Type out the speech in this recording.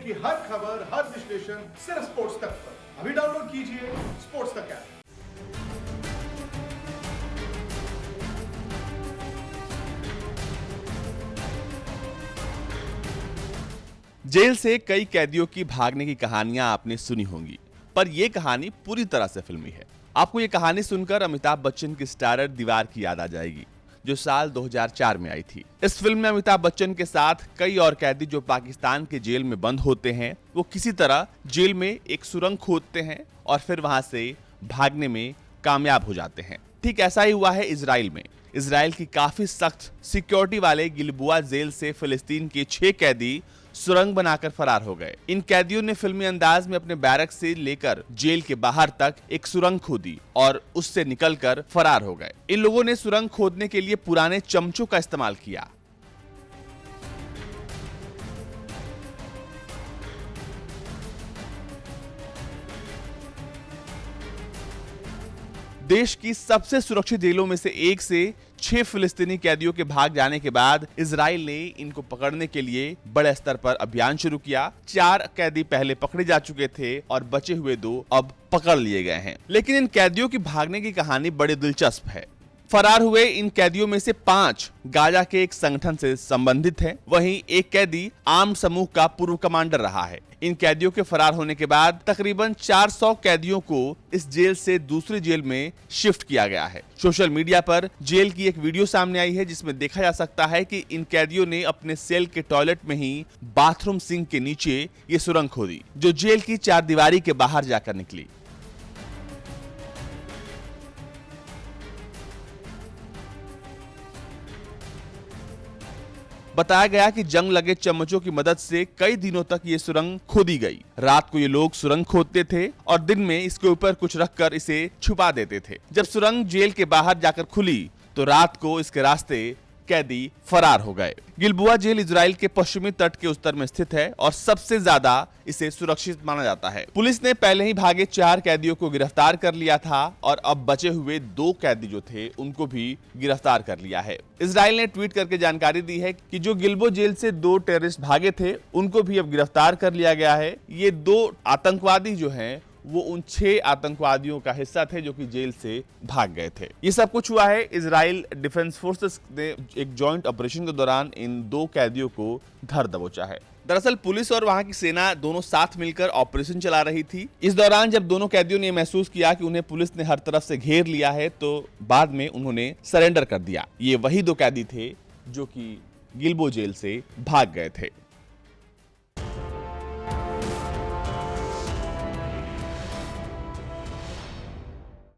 की हर खबर, हर विश्लेषण सिर्फ स्पोर्ट्स तक पर। अभी डाउनलोड कीजिए स्पोर्ट्स तक ऐप। जेल से कई कैदियों की भागने की कहानियां आपने सुनी होंगी, पर यह कहानी पूरी तरह से फिल्मी है। आपको ये कहानी सुनकर अमिताभ बच्चन की स्टारर दीवार की याद आ जाएगी, जो साल 2004 में आई थी। इस फिल्म में अमिताभ बच्चन के साथ कई और कैदी जो पाकिस्तान के जेल में बंद होते हैं, वो किसी तरह जेल में एक सुरंग खोदते हैं और फिर वहां से भागने में कामयाब हो जाते हैं। ठीक ऐसा ही हुआ है इजराइल में। इजराइल की काफी सख्त सिक्योरिटी वाले गिलबुआ जेल से फिलिस्तीन के 6 कैदी सुरंग बनाकर फरार हो गए। इन कैदियों ने फिल्मी अंदाज में अपने बैरक से लेकर जेल के बाहर तक एक सुरंग खोदी और उससे निकलकर फरार हो गए। इन लोगों ने सुरंग खोदने के लिए पुराने चमचों का इस्तेमाल किया। देश की सबसे सुरक्षित जेलों में से एक से 6 फिलिस्तीनी कैदियों के भाग जाने के बाद इजराइल ने इनको पकड़ने के लिए बड़े स्तर पर अभियान शुरू किया। 4 कैदी पहले पकड़े जा चुके थे और बचे हुए 2 अब पकड़ लिए गए हैं। लेकिन इन कैदियों की भागने की कहानी बड़ी दिलचस्प है। फरार हुए इन कैदियों में से 5 गाजा के एक संगठन से संबंधित हैं। वहीं एक कैदी आर्म समूह का पूर्व कमांडर रहा है। इन कैदियों के फरार होने के बाद तकरीबन 400 कैदियों को इस जेल से दूसरी जेल में शिफ्ट किया गया है। सोशल मीडिया पर जेल की एक वीडियो सामने आई है, जिसमें देखा जा सकता है कि इन कैदियों ने अपने सेल के टॉयलेट में ही बाथरूम सिंक के नीचे ये सुरंग खोदी, जो जेल की 4 दीवारी के बाहर जाकर निकली। बताया गया कि जंग लगे चम्मचों की मदद से कई दिनों तक ये सुरंग खोदी गई। रात को ये लोग सुरंग खोदते थे और दिन में इसके ऊपर कुछ रखकर इसे छुपा देते थे। जब सुरंग जेल के बाहर जाकर खुली तो रात को इसके रास्ते कैदी फरार हो गए। गिलबुआ जेल इजराइल के पश्चिमी तट के उत्तर में स्थित है और सबसे ज्यादा इसे सुरक्षित माना जाता है। पुलिस ने पहले ही भागे 4 कैदियों को गिरफ्तार कर लिया था और अब बचे हुए 2 कैदी जो थे उनको भी गिरफ्तार कर लिया है। इजराइल ने ट्वीट करके जानकारी दी है कि जो गिलबो जेल से 2 टेररिस्ट भागे थे उनको भी अब गिरफ्तार कर लिया गया है। ये 2 आतंकवादी जो हैं वो उन 6 आतंकवादियों का हिस्सा थे जो कि जेल से भाग गए थे। ये सब कुछ हुआ है इजराइल डिफेंस फोर्सेस ने एक जॉइंट ऑपरेशन के दौरान इन 2 कैदियों को धर दबोचा है। दरअसल पुलिस और वहां की सेना दोनों साथ मिलकर ऑपरेशन चला रही थी। इस दौरान जब दोनों कैदियों ने महसूस किया कि उन्हें पुलिस ने हर तरफ से घेर लिया है, तो बाद में उन्होंने सरेंडर कर दिया। ये वही 2 कैदी थे जो कि गिलबो जेल से भाग गए थे।